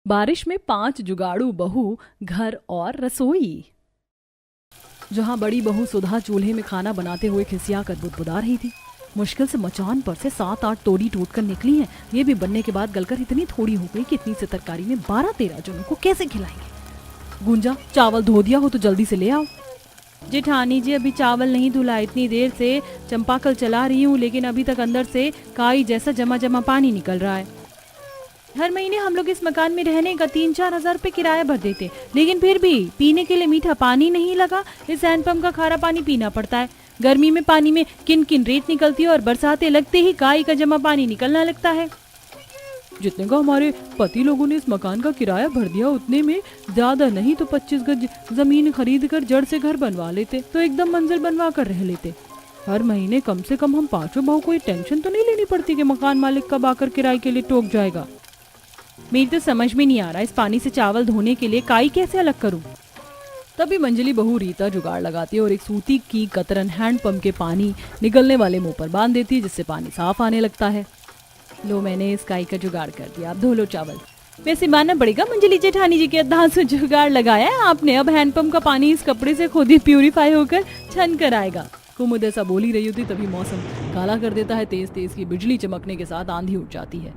बारिश में 5 जुगाड़ू बहू, घर और रसोई। जहां बड़ी बहू सुधा चूल्हे में खाना बनाते हुए खिसिया कर बुदबुदा रही थी। मुश्किल से मचान पर से 7-8 तोड़ी टूट कर निकली हैं। ये भी बनने के बाद गलकर इतनी थोड़ी हो गई कि इतनी से तरकारी में 12-13 जनों को कैसे खिलाएंगे। गुंजा, चावल धो दिया हो तो जल्दी से ले आओ। जेठानी जी, अभी चावल नहीं धुला, इतनी देर से चंपाकल चला रही हूँ, लेकिन अभी तक अंदर से काई जैसा जमा जमा पानी निकल रहा है। हर महीने हम लोग इस मकान में रहने का 3-4 हजार रुपए किराया भर देते, लेकिन फिर भी पीने के लिए मीठा पानी नहीं लगा। इस हैंडपंप का खारा पानी पीना पड़ता है। गर्मी में पानी में किन किन रेत निकलती है और बरसाते लगते ही काई का जमा पानी निकलना लगता है। जितने का हमारे पति लोगों ने इस मकान का किराया भर दिया, उतने में ज्यादा नहीं तो 25 गज जमीन खरीद कर जड़ से घर बनवा लेते, तो एकदम मंजिल बनवा कर रह लेते। हर महीने कम से कम हम 5 बहू को ये टेंशन तो नहीं लेनी पड़ती कि मकान मालिक कब आकर किराए के लिए टोक जाएगा। मेरी तो समझ में नहीं आ रहा, इस पानी से चावल धोने के लिए काई कैसे अलग करूं। तभी मंजली बहू रीता जुगाड़ लगाती है और एक सूती की कतरन हैंडपंप के पानी निकलने वाले मुंह पर बांध देती है, जिससे पानी साफ आने लगता है। लो, मैंने इस काई का जुगाड़ कर दिया, अब धो लो चावल। वैसे मानना पड़ेगा मंजली जेठानी जी के अद्धांत से जुगाड़ लगाया है आपने। अब हैंडपंप का पानी इस कपड़े से खुद ही प्यूरिफाई होकर छन कर आएगा। कुमुद ऐसा बोल ही रही होती तभी मौसम काला कर देता है। तेज तेज की बिजली चमकने के साथ आंधी उठ जाती है।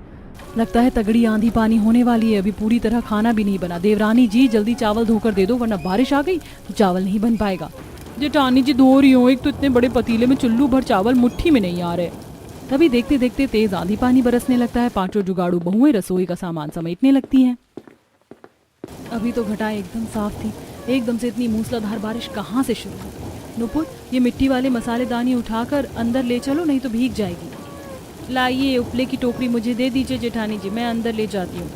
लगता है तगड़ी आंधी पानी होने वाली है। अभी पूरी तरह खाना भी नहीं बना। देवरानी जी, जल्दी चावल धोकर दे दो, वरना बारिश आ गई तो चावल नहीं बन पाएगा। जेठानी जी, धो रही हूँ, एक तो इतने बड़े पतीले में चुल्लू भर चावल मुट्ठी में नहीं आ रहे। तभी देखते देखते तेज आंधी पानी बरसने लगता है। 5 जुगाड़ू बहुएं रसोई का सामान समेटने लगती हैं। अभी तो घटाएं एकदम साफ थी, एकदम से इतनी मूसलाधार बारिश कहाँ से शुरू हुई। नुपुर, ये मिट्टी वाले मसालेदानी उठाकर अंदर ले चलो, नहीं तो भीग जाएगी। लाइए, उपले की टोकरी मुझे दे दीजिए जेठानी जी, मैं अंदर ले जाती हूँ।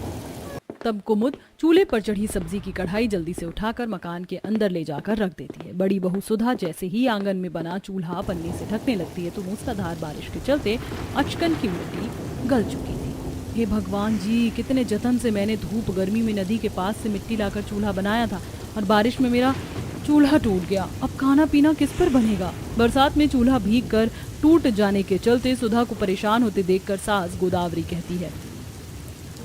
तब कुमुद चूल्हे पर चढ़ी सब्जी की कढ़ाई जल्दी से उठाकर मकान के अंदर ले जाकर रख देती है। बड़ी बहू सुधा जैसे ही आंगन में बना चूल्हा पन्नी से ढकने लगती है तो मूसलाधार बारिश के चलते अचकन की मिट्टी गल चुकी थी। हे भगवान जी, कितने जतन से मैंने धूप गर्मी में नदी के पास से मिट्टी लाकर चूल्हा बनाया था और बारिश में मेरा चूल्हा टूट गया। अब खाना पीना किस पर बनेगा। बरसात में चूल्हा भीग कर टूट जाने के चलते सुधा को परेशान होते देखकर सास गोदावरी कहती है,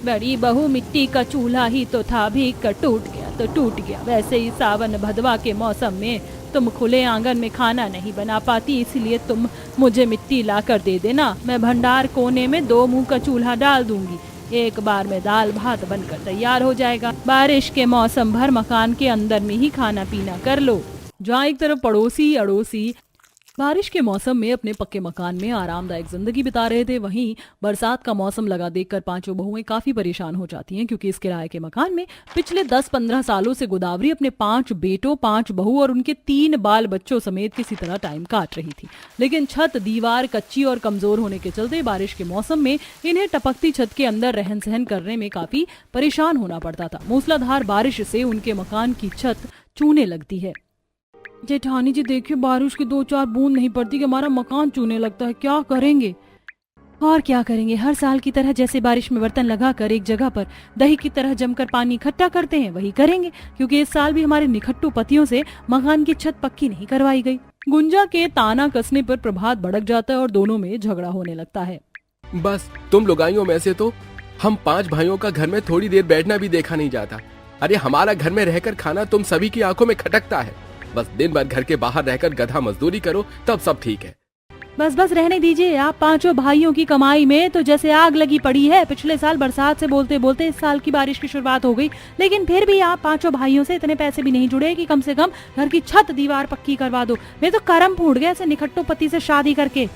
बड़ी बहू, मिट्टी का चूल्हा ही तो था, भीग कर टूट गया तो टूट गया। वैसे ही सावन भदवा के मौसम में तुम खुले आंगन में खाना नहीं बना पाती, इसलिए तुम मुझे मिट्टी ला कर दे देना। मैं भंडार कोने में 2 मुंह का चूल्हा डाल दूंगी। एक बार में दाल भात बनकर तैयार हो जाएगा। बारिश के मौसम भर मकान के अंदर में ही खाना पीना कर लो। जहाँ एक तरफ पड़ोसी अड़ोसी बारिश के मौसम में अपने पक्के मकान में आरामदायक जिंदगी बिता रहे थे, वहीं बरसात का मौसम लगा देखकर 5 बहुएं काफी परेशान हो जाती हैं, क्योंकि इस किराए के मकान में पिछले 10-15 सालों से गोदावरी अपने 5 बेटों, 5 बहू और उनके 3 बाल बच्चों समेत किसी तरह टाइम काट रही थी। लेकिन छत दीवार कच्ची और कमजोर होने के चलते बारिश के मौसम में इन्हें टपकती छत के अंदर रहन सहन करने में काफी परेशान होना पड़ता था। मूसलाधार बारिश से उनके मकान की छत चूने लगती है। जेठानी जी, देखिए, बारिश की 2-4 बूंद नहीं पड़ती कि हमारा मकान चूने लगता है, क्या करेंगे। और क्या करेंगे, हर साल की तरह जैसे बारिश में बर्तन लगाकर एक जगह पर दही की तरह जमकर पानी इकट्ठा करते हैं, वही करेंगे, क्योंकि इस साल भी हमारे निखट्टू पतियों से मकान की छत पक्की नहीं करवाई गई। गुंजा के ताना कसने पर प्रभात भड़क जाता है और दोनों में झगड़ा होने लगता है। बस तुम लुगाइयों में से तो हम 5 भाइयों का घर में थोड़ी देर बैठना भी देखा नहीं जाता। अरे हमारा घर में रहकर खाना तुम सभी की आंखों में खटकता है। बस दिन भर घर के बाहर रहकर गधा मजदूरी करो, तब सब ठीक है। बस बस रहने दीजिए। आप 5 भाइयों की कमाई में तो जैसे आग लगी पड़ी है। पिछले साल बरसात से बोलते बोलते इस साल की बारिश की शुरुआत हो गई, लेकिन फिर भी आप 5 भाइयों से इतने पैसे भी नहीं जुड़े कि कम से कम घर की छत दीवार पक्की करवा दो। मैं तो करम फूट गया ऐसे निखट्टू पति से शादी करके।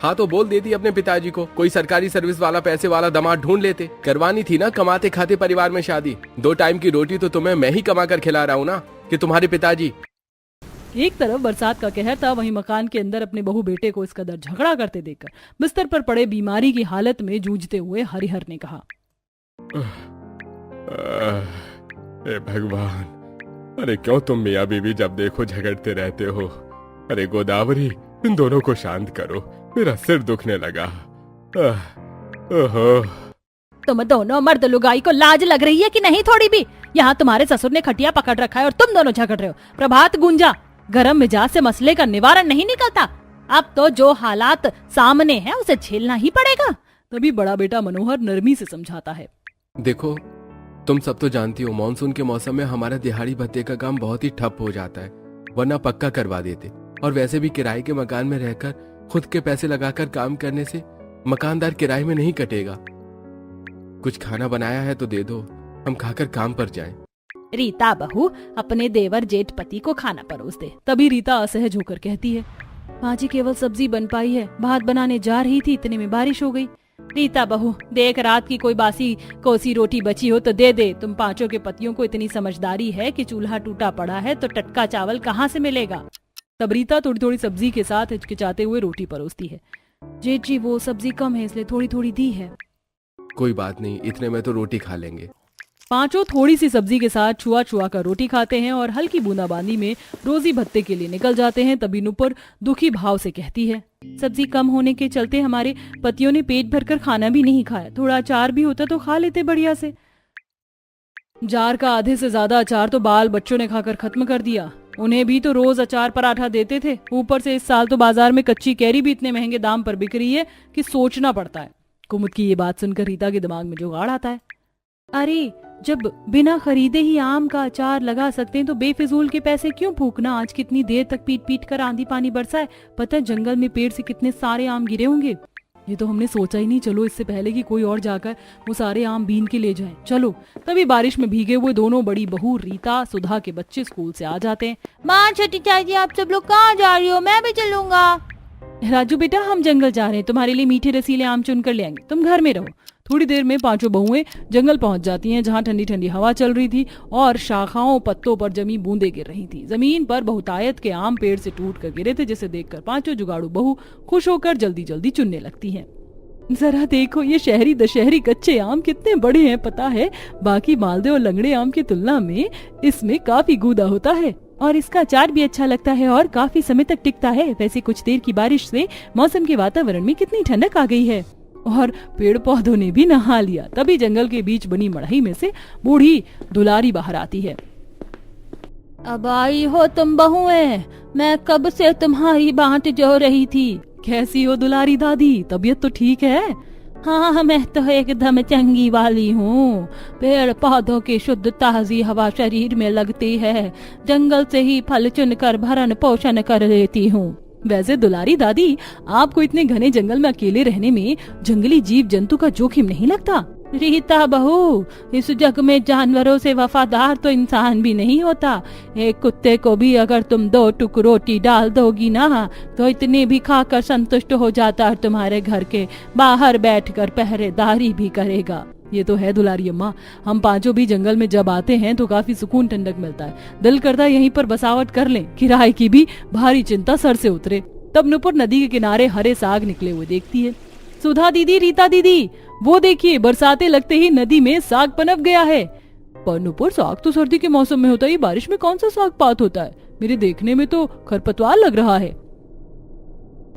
हाँ तो बोल देती अपने पिताजी को, कोई सरकारी सर्विस वाला पैसे वाला दामाद ढूंढ लेते। करवानी थी ना कमाते खाते परिवार में शादी। 2 टाइम की रोटी तो तुम्हें मैं ही कमा कर खिला रहा हूँ ना, कि तुम्हारे पिताजी। एक तरफ बरसात का कहर था, वहीं मकान के अंदर अपने बहू बेटे को इस कदर झगड़ा करते देखकर बिस्तर पर पड़े बीमारी की हालत में जूझते हुए हरिहर ने कहा, हे भगवान, अरे क्यों तुम मियाँ बीवी जब देखो झगड़ते रहते हो। अरे गोदावरी, इन दोनों को शांत करो, मेरा सिर दुखने लगा। ओहो, तुम दोनों मर्द लुगाई को लाज लग रही है कि नहीं थोड़ी भी। यहाँ तुम्हारे ससुर ने खटिया पकड़ रखा है और तुम दोनों झगड़ रहे हो। प्रभात, गुंजा, गरम मिजाज से मसले का निवारण नहीं निकलता। अब तो जो हालात सामने है उसे झेलना ही पड़ेगा। तभी बड़ा बेटा मनोहर नरमी से समझाता है, देखो तुम सब तो जानती हो मानसून के मौसम में हमारा दिहाड़ी भत्ते का काम बहुत ही ठप हो जाता है, वरना पक्का करवा देते। और वैसे भी किराए के मकान में रहकर खुद के पैसे लगाकर काम करने से मकानदार किराए में नहीं कटेगा। कुछ खाना बनाया है तो दे दो, हम खाकर काम पर जाएं। रीता बहू अपने देवर जेठ पति को खाना परोस दे। तभी रीता असहज होकर कहती है, माँ जी केवल सब्जी बन पाई है, भात बनाने जा रही थी, इतने में बारिश हो गई। रीता बहू देख, रात की कोई बासी कोसी रोटी बची हो तो दे दे। तुम पांचों के पतियों को इतनी समझदारी है कि चूल्हा टूटा पड़ा है तो टटका चावल कहाँ से मिलेगा। तब रीता थोड़ी थोड़ी सब्जी के साथ हिचकिचाते हुए रोटी परोसती है। जेठ जी वो सब्जी कम है इसलिए थोड़ी थोड़ी दी है। कोई बात नहीं, इतने में तो रोटी खा लेंगे। पांचों थोड़ी सी सब्जी के साथ छुआ छुआ कर रोटी खाते हैं और हल्की बूंदाबांदी में रोजी भत्ते के लिए निकल जाते हैं। तभी नुपुर दुखी भाव से कहती है, सब्जी कम होने के चलते हमारे पतियों ने पेट भरकर खाना भी नहीं खाया, थोड़ा अचार भी होता तो खा लेते बढ़िया से। जार का आधे से ज्यादा अचार तो बाल बच्चों ने खाकर खत्म कर दिया। उन्हें भी तो रोज अचार पराठा देते थे, ऊपर से इस साल तो बाजार में कच्ची कैरी भी इतने महंगे दाम पर बिक रही है कि सोचना पड़ता है। कुमुद की ये बात सुनकर रीता के दिमाग में जुगाड़ आता है। अरे जब बिना खरीदे ही आम का अचार लगा सकते हैं तो बेफिजूल के पैसे क्यों फूकना। आज कितनी देर तक पीट पीट कर आंधी पानी बरसा है, पता है जंगल में पेड़ से कितने सारे आम गिरे होंगे। ये तो हमने सोचा ही नहीं, चलो इससे पहले कि कोई और जाकर वो सारे आम बीन के ले जाए। चलो। तभी बारिश में भीगे हुए दोनों बड़ी बहू रीता सुधा के बच्चे स्कूल से आ जाते हैं। माँ छोटी चाची आप सब लोग कहाँ जा रही हो, मैं भी चलूंगा। राजू बेटा हम जंगल जा रहे हैं, तुम्हारे लिए मीठे रसीले आम चुन कर ले आएंगे, तुम घर में रहो। थोड़ी देर में पांचों बहुएं जंगल पहुंच जाती हैं, जहां ठंडी ठंडी हवा चल रही थी और शाखाओं पत्तों पर जमी बूंदें गिर रही थी। जमीन पर बहुतायत के आम पेड़ से टूट कर गिरे थे, जिसे देखकर पांचों जुगाड़ू बहू खुश होकर जल्दी जल्दी चुनने लगती हैं। जरा देखो ये शहरी दशहरी कच्चे आम कितने बड़े हैं, पता है बाकी मालदे और लंगड़े आम की तुलना में इसमें काफी गूदा होता है और इसका अचार भी अच्छा लगता है और काफी समय तक टिकता है। वैसे कुछ देर की बारिश से मौसम के वातावरण में कितनी ठंडक आ गई है और पेड़ पौधों ने भी नहा लिया। तभी जंगल के बीच बनी मड़ई में से बूढ़ी दुलारी बाहर आती है। अब आई हो तुम बहुएं, मैं कब से तुम्हारी बाट जो रही थी। कैसी हो दुलारी दादी, तबीयत तो ठीक है? हाँ मैं तो एकदम चंगी वाली हूँ। पेड़ पौधों की शुद्ध ताजी हवा शरीर में लगती है, जंगल से ही फल चुनकर भरण पोषण कर लेती हूँ। वैसे दुलारी दादी आपको इतने घने जंगल में अकेले रहने में जंगली जीव जंतु का जोखिम नहीं लगता? रीता बहू इस जग में जानवरों से वफादार तो इंसान भी नहीं होता। एक कुत्ते को भी अगर तुम 2 टुक रोटी डाल दोगी ना तो इतनी भी खाकर संतुष्ट हो जाता है, तुम्हारे घर के बाहर बैठकर पहरेदारी भी करेगा। ये तो है दुलारी अम्मा, हम पांचों भी जंगल में जब आते हैं तो काफी सुकून ठंडक मिलता है, दिल करता है यहीं पर बसावट कर लें, किराए की भी भारी चिंता सर से उतरे। तब नुपुर नदी के किनारे हरे साग निकले हुए देखती है। सुधा दीदी, रीता दीदी, वो देखिए बरसाते लगते ही नदी में साग पनप गया है। पर नुपुर साग तो सर्दी के मौसम में होता है, बारिश में कौन सा साग पात होता है? मेरे देखने में तो खरपतवार लग रहा है।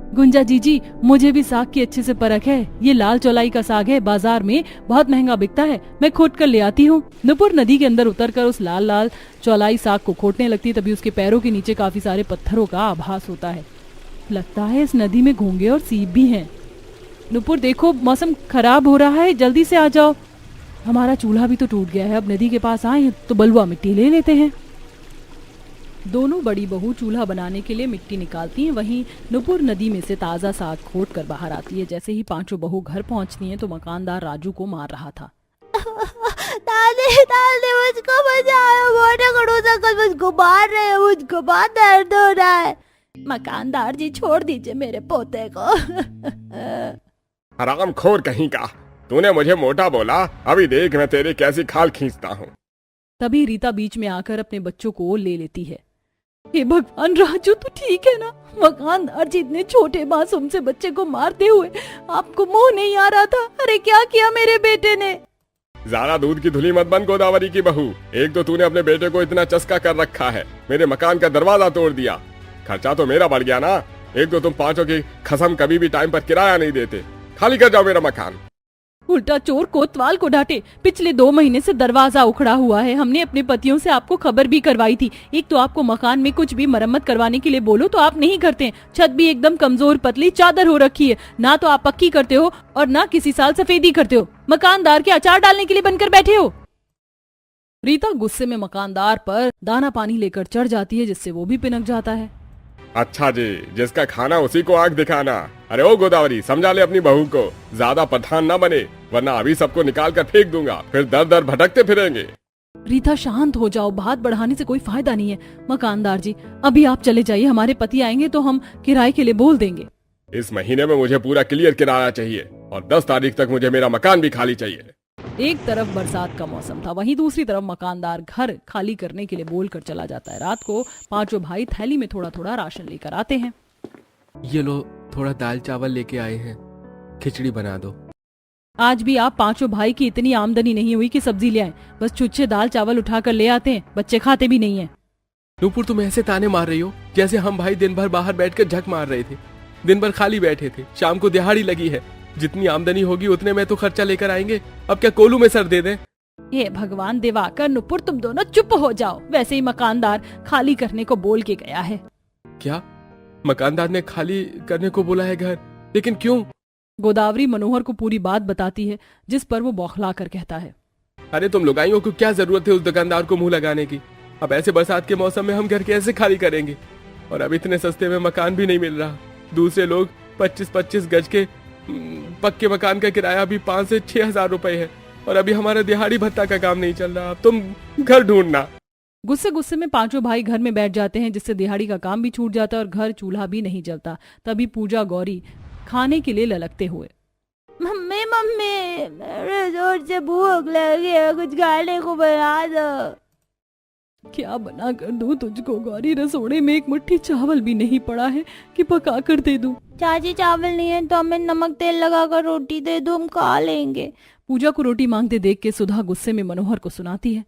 गुंजा जीजी मुझे भी साग की अच्छे से परख है, ये लाल चौलाई का साग है, बाजार में बहुत महंगा बिकता है, मैं खोट कर ले आती हूँ। नुपुर नदी के अंदर उतरकर उस लाल लाल चौलाई साग को खोटने लगती है। तभी उसके पैरों के नीचे काफी सारे पत्थरों का आभास होता है। लगता है इस नदी में घोंगे और सीप भी हैं। नुपुर देखो मौसम खराब हो रहा है, जल्दी से आ जाओ। हमारा चूल्हा भी तो टूट गया है, अब नदी के पास आए तो बलुआ मिट्टी ले लेते हैं। दोनों बड़ी बहू चूल्हा बनाने के लिए मिट्टी निकालती हैं, वहीं नुपुर नदी में से ताजा साग खोट कर बाहर आती है। जैसे ही पांचों बहू घर पहुंचती हैं तो मकानदार राजू को मार रहा था। दादी मुझको बचाओ, मोटे खड़ूस अंकल मुझको मार रहे हैं, मुझको बहुत दर्द हो रहा है। मकानदार जी छोड़ दीजिए मेरे पोते को। हरामखोर कहीं का, तूने मुझे मोटा बोला, अभी देख मैं तेरे कैसी खाल खींचता हूँ। तभी रीता बीच में आकर अपने बच्चों को ले लेती है। हे भगवान, राजू तो ठीक है ना? मकानदार जी इतने छोटे मासूम से बच्चे को मारते हुए आपको मोह नहीं आ रहा था? अरे क्या किया मेरे बेटे ने? ज्यादा दूध की धुली मत बन गोदावरी की बहू, एक तो तूने अपने बेटे को इतना चस्का कर रखा है, मेरे मकान का दरवाजा तोड़ दिया, खर्चा तो मेरा बढ़ गया ना। एक तो तुम पांचों की कसम कभी भी टाइम पर किराया नहीं देते, खाली कर जाओ मेरा मकान। उल्टा चोर कोतवाल को डांटे। पिछले 2 महीने से दरवाजा उखड़ा हुआ है, हमने अपने पतियों से आपको खबर भी करवाई थी। एक तो आपको मकान में कुछ भी मरम्मत करवाने के लिए बोलो तो आप नहीं करते। छत भी एकदम कमजोर पतली चादर हो रखी है, ना तो आप पक्की करते हो और ना किसी साल सफेदी करते हो। मकानदार के अचार डालने के लिए बनकर बैठे हो। रीता गुस्से में मकानदार पर दाना पानी लेकर चढ़ जाती है, जिससे वो भी पिनक जाता है। अच्छा जी, जिसका खाना उसी को आंख दिखाना। अरे ओ गोदावरी, समझा ले अपनी बहू को, ज्यादा प्रधान ना बने, वरना अभी सबको निकाल कर फेंक दूंगा, फिर दर दर भटकते फिरेंगे। रीता शांत हो जाओ, बात बढ़ाने से कोई फायदा नहीं है। मकानदार जी, अभी आप चले जाइए, हमारे पति आएंगे तो हम किराए के लिए बोल देंगे। इस महीने में मुझे पूरा क्लियर किराया चाहिए और 10 तारीख तक मुझे मेरा मकान भी खाली चाहिए। एक तरफ बरसात का मौसम था, वहीं दूसरी तरफ मकानदार घर खाली करने के लिए बोलकर चला जाता है। रात को पांचों भाई थैली में थोड़ा थोड़ा राशन लेकर आते हैं। ये लो, थोड़ा दाल चावल लेके आए हैं, खिचड़ी बना दो। आज भी आप पांचों भाई की इतनी आमदनी नहीं हुई कि सब्जी ले आए, बस छुच्छे दाल चावल उठा कर ले आते हैं, बच्चे खाते भी नहीं है। नूपुर, तुम ऐसे ताने मार रही हो जैसे हम भाई दिन भर बाहर बैठकर झक मार रहे थे, दिन भर खाली बैठे थे, शाम को दिहाड़ी लगी है, जितनी आमदनी होगी उतने में तो खर्चा लेकर आएंगे, अब क्या कोलू में सर दे दें? हे भगवान, दिवाकर नुपुर, तुम दोनों चुप हो जाओ। वैसे ही मकानदार खाली करने को बोल के गया है। क्या मकानदार ने खाली करने को बोला है घर? लेकिन क्यों? गोदावरी मनोहर को पूरी बात बताती है, जिस पर वो बौखला कर कहता है, अरे तुम लुगाइयों को क्या जरूरत है उस दुकानदार को मुंह लगाने की? अब ऐसे बरसात के मौसम में हम घर कैसे खाली करेंगे? और अब इतने सस्ते में मकान भी नहीं मिल रहा। दूसरे लोग 25-25 गज के पक्के मकान का किराया भी 5 से 6 हजार रुपए है, और अभी हमारा दिहाड़ी भत्ता का काम नहीं चल रहा। अब तुम घर ढूंढना। गुस्से गुस्से में पांचों भाई घर में बैठ जाते हैं, जिससे दिहाड़ी का काम भी छूट जाता है और घर चूल्हा भी नहीं जलता। तभी पूजा गौरी खाने के लिए ललकते हुए, मम्मी मम्मी, मेरे जोर से भूख लगी है, कुछ खाने को बना दो। क्या बना कर दूं तुझको गौरी? रसोड़े में एक मुट्ठी चावल भी नहीं पड़ा है कि पका कर दे दूं। चाची, चावल नहीं है तो हमें नमक तेल लगाकर रोटी दे दो, हम खा लेंगे। पूजा को रोटी मांगते देख के सुधा गुस्से में मनोहर को सुनाती है,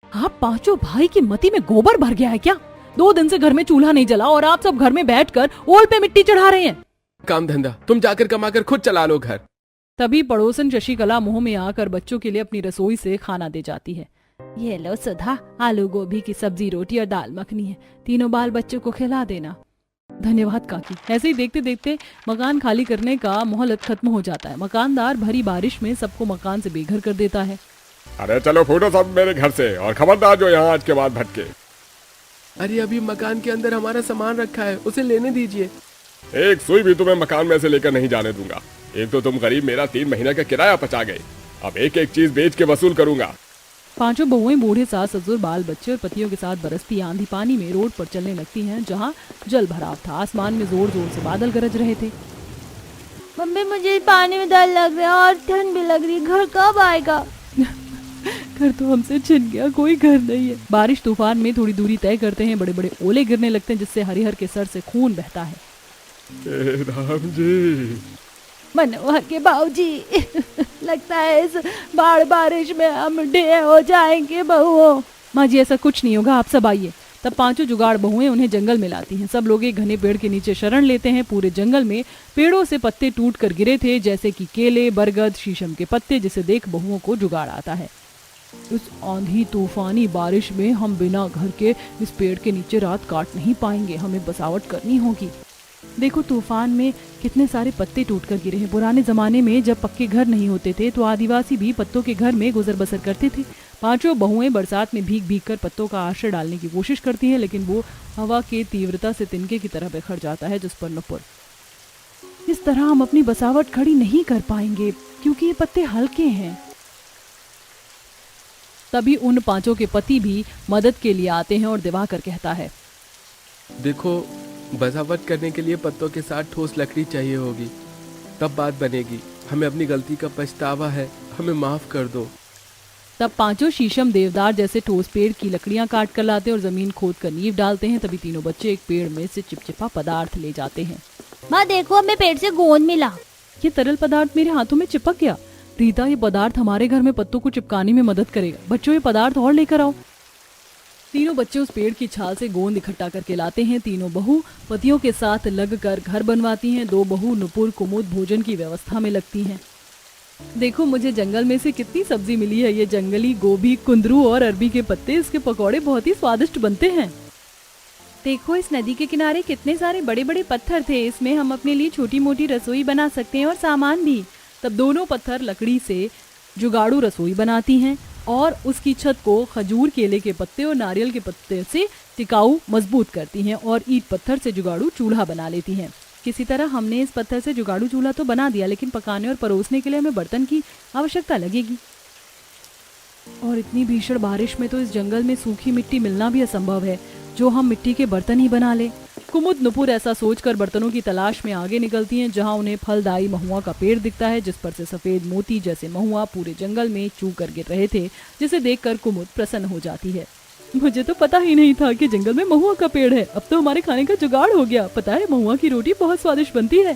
आप पांचों भाई की मती में गोबर भर गया है क्या? 2 दिन से घर में चूल्हा नहीं जला और आप सब घर में बैठकर ओल पे मिट्टी चढ़ा रहे हैं। काम धंधा तुम जाकर कमाकर खुद चला लो घर। तभी पड़ोसन शशिकला मुंह में आकर बच्चों के लिए अपनी रसोई से खाना दे जाती है। ये लो सुधा, आलू गोभी की सब्जी, रोटी और दाल मखनी है, तीनों बाल बच्चों को खिला देना। धन्यवाद काकी। ऐसे ही देखते देखते मकान खाली करने का मोहलत खत्म हो जाता है। मकानदार भरी बारिश में सबको मकान से बेघर कर देता है। अरे चलो फूटो सब मेरे घर से, और खबरदार जो यहाँ आज के बाद भटके। अरे अभी मकान के अंदर हमारा सामान रखा है, उसे लेने दीजिए। एक सुई भी तुम्हें मकान में से लेकर नहीं जाने दूंगा। एक तो तुम गरीब मेरा 3 महीने का किराया पचा गए, अब एक एक चीज बेच के वसूल करूंगा। पांचों बहुएं, बूढ़े सास ससुर, बाल बच्चे और पतियों के साथ बरसती आंधी पानी में रोड पर चलने लगती हैं, जहां जल भराव था। आसमान में जोर जोर से बादल गरज रहे थे। मम्मी, मुझे पानी में डर लग रहा है और ठंड भी लग रही है, घर कब आएगा? घर तो हमसे छिन गया, कोई घर नहीं है। बारिश तूफान में थोड़ी दूरी तय करते हैं, बड़े बड़े ओले गिरने लगते हैं, जिससे हरिहर के सर से खून बहता है। राम जी, मनोहर के बाबूजी, लगता है इस बारिश में हम ढेर हो जाएंगे बहुओं। माँ जी, ऐसा कुछ नहीं होगा, आप सब आइए। तब पांचों जुगाड़ बहुएं उन्हें जंगल में लाती हैं। सब लोग एक घने पेड़ के नीचे शरण लेते हैं। पूरे जंगल में पेड़ों से पत्ते टूट कर गिरे थे, जैसे कि केले, बरगद, शीशम के पत्ते, जिसे देख बहुओं को जुगाड़ आता है। इस आंधी तूफानी बारिश में हम बिना घर के इस पेड़ के नीचे रात काट नहीं पाएंगे, हमें बसावट करनी होगी। देखो तूफान में कितने सारे पत्ते टूटकर गिरे हैं। पुराने जमाने में जब पक्के घर नहीं होते थे तो आदिवासी भी पत्तों के घर में गुजर बसर करते थे। पांचों बहुएं बरसात में भीग भीग कर पत्तों का आश्रय डालने की कोशिश करती हैं, लेकिन वो हवा के तीव्रता से तिनके की तरह बिखर जाता है, जिस पर नुपुर, इस तरह हम अपनी बसावट खड़ी नहीं कर पाएंगे क्योंकि ये पत्ते हल्के हैं। तभी उन पांचों के पति भी मदद के लिए आते हैं और दिवाकर कहता है, देखो, बसावट करने के लिए पत्तों के साथ ठोस लकड़ी चाहिए होगी, तब बात बनेगी। हमें अपनी गलती का पछतावा है, हमें माफ कर दो। तब पांचों शीशम, देवदार जैसे ठोस पेड़ की लकड़ियां काट कर लाते और जमीन खोद कर नींव डालते हैं। तभी तीनों बच्चे एक पेड़ में से चिपचिपा पदार्थ ले जाते हैं। माँ देखो, हमें पेड़ से गोंद मिला। ये तरल पदार्थ मेरे हाथों में चिपक गया। रीता, ये पदार्थ हमारे घर में पत्तों को चिपकाने में मदद करेगा। बच्चों, ये पदार्थ और लेकर आओ। तीनों बच्चे उस पेड़ की छाल से गोंद इकट्ठा करके लाते हैं। तीनों बहू पतियों के साथ लगकर घर बनवाती हैं। 2 बहू नुपुर, कुमुद भोजन की व्यवस्था में लगती हैं। देखो, मुझे जंगल में से कितनी सब्जी मिली है। ये जंगली गोभी, कुंदरू और अरबी के पत्ते, इसके पकौड़े बहुत ही स्वादिष्ट बनते हैं। देखो, इस नदी के किनारे कितने सारे बड़े बड़े पत्थर थे, इसमें हम अपने लिए छोटी मोटी रसोई बना सकते हैं और सामान भी। तब दोनों पत्थर लकड़ी से जुगाड़ू रसोई बनाती हैं। और उसकी छत को खजूर, केले के पत्ते और नारियल के पत्ते से टिकाऊ मजबूत करती हैं और ईंट पत्थर से जुगाड़ू चूल्हा बना लेती हैं। किसी तरह हमने इस पत्थर से जुगाड़ू चूल्हा तो बना दिया, लेकिन पकाने और परोसने के लिए हमें बर्तन की आवश्यकता लगेगी। और इतनी भीषण बारिश में तो इस जंगल में सूखी मिट्टी मिलना भी असंभव है, जो हम मिट्टी के बर्तन ही बना ले। कुमुद नुपुर ऐसा सोचकर बर्तनों की तलाश में आगे निकलती हैं, जहां उन्हें फलदायी महुआ का पेड़ दिखता है, जिस पर से सफेद मोती जैसे महुआ पूरे जंगल में चू कर गिर रहे थे, जिसे देखकर कुमुद प्रसन्न हो जाती है। मुझे तो पता ही नहीं था कि जंगल में महुआ का पेड़ है। अब तो हमारे खाने का जुगाड़ हो गया। पता है, महुआ की रोटी बहुत स्वादिष्ट बनती है।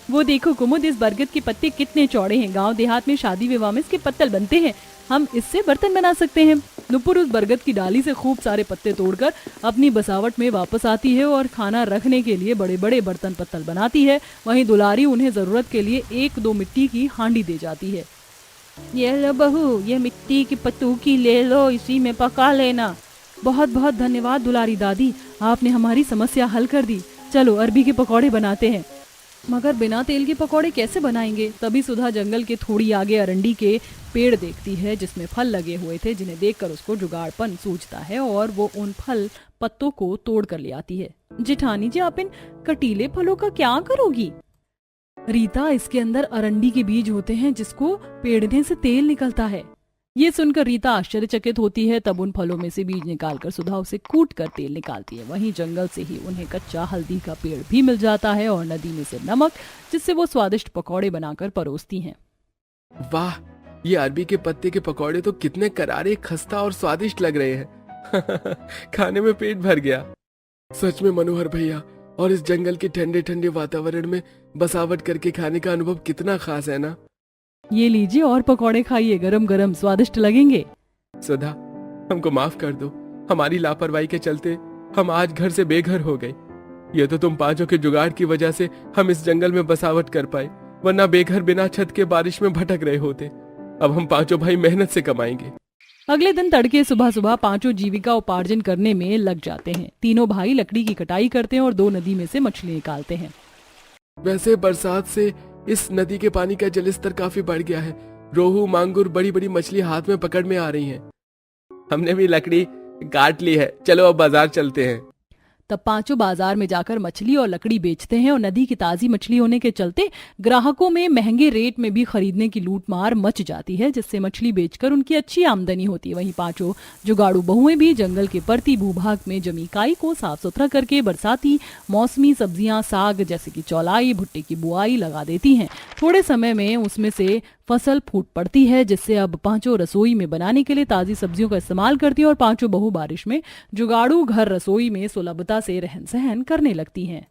वो देखो कुमुद, इस बरगद के पत्ते कितने चौड़े हैं। गांव देहात में शादी विवाह में इसके पत्तल बनते हैं। हम इससे बर्तन बना सकते हैं। नुपुर उस बरगद की डाली से खूब सारे पत्ते तोड़कर अपनी बसावट में वापस आती है और खाना रखने के लिए बड़े बड़े बर्तन पत्तल बनाती है। वहीं दुलारी उन्हें जरूरत के लिए 1-2 मिट्टी की हांडी दे जाती है। ये लो बहू, ये मिट्टी की पतूकी ले लो, इसी में पका लेना। बहुत बहुत धन्यवाद दुलारी दादी, आपने हमारी समस्या हल कर दी। चलो अरबी के पकौड़े बनाते हैं। मगर बिना तेल के पकौड़े कैसे बनाएंगे? तभी सुधा जंगल के थोड़ी आगे अरंडी के पेड़ देखती है, जिसमें फल लगे हुए थे, जिन्हें देखकर उसको जुगाड़पन सूझता है और वो उन फल पत्तों को तोड़ कर ले आती है। जेठानी जी, आप इन कटीले फलों का क्या करोगी? रीता, इसके अंदर अरंडी के बीज होते हैं, जिसको पेड़ने से तेल निकलता है। ये सुनकर रीता आश्चर्यचकित होती है। तब उन फलों में से बीज निकालकर सुधा उसे कूट कर तेल निकालती है। वहीं जंगल से ही उन्हें कच्चा हल्दी का पेड़ भी मिल जाता है और नदी में से नमक, जिससे वो स्वादिष्ट पकौड़े बनाकर परोसती हैं। वाह, ये अरबी के पत्ते के पकौड़े तो कितने करारे, खस्ता और स्वादिष्ट लग रहे हैं। खाने में पेट भर गया। सच में मनोहर भैया, और इस जंगल के ठंडे ठंडे वातावरण में बसावट करके खाने का अनुभव कितना खास है ना। ये लीजिए और पकौड़े खाइए, गरम गरम स्वादिष्ट लगेंगे। सुधा, हमको माफ कर दो। हमारी लापरवाही के चलते हम आज घर से बेघर हो गए। ये तो तुम पांचों के जुगाड़ की वजह से हम इस जंगल में बसावट कर पाए, वरना बेघर बिना छत के बारिश में भटक रहे होते। अब हम पांचों भाई मेहनत से कमाएंगे। अगले दिन तड़के सुबह सुबह पांचों जीविका उपार्जन करने में लग जाते हैं। तीनों भाई लकड़ी की कटाई करते हैं और 2 नदी में से मछली निकालते हैं। वैसे बरसात से इस नदी के पानी का जलस्तर काफी बढ़ गया है। रोहू, मांगुर, बड़ी बड़ी मछली हाथ में पकड़ में आ रही हैं। हमने भी लकड़ी काट ली है, चलो अब बाजार चलते हैं। तब पांचों बाजार में जाकर मछली और लकड़ी बेचते हैं और नदी की ताजी मछली होने के चलते ग्राहकों में महंगे रेट में भी खरीदने की लूटमार मच जाती है, जिससे मछली बेचकर उनकी अच्छी आमदनी होती है। वहीं पांचों जुगाड़ू बहुएं भी जंगल के परती भूभाग में जमी काई को साफ सुथरा करके बरसाती मौसमी सब्जियां, साग जैसे कि चौलाई, भुट्टे की बुआई लगा देती हैं। थोड़े समय में उसमें से फसल फूट पड़ती है, जिससे अब पांचों रसोई में बनाने के लिए ताजी सब्जियों का इस्तेमाल करती हैं और पांचों बहू बारिश में जुगाड़ू घर रसोई में सुलभता से रहन सहन करने लगती हैं।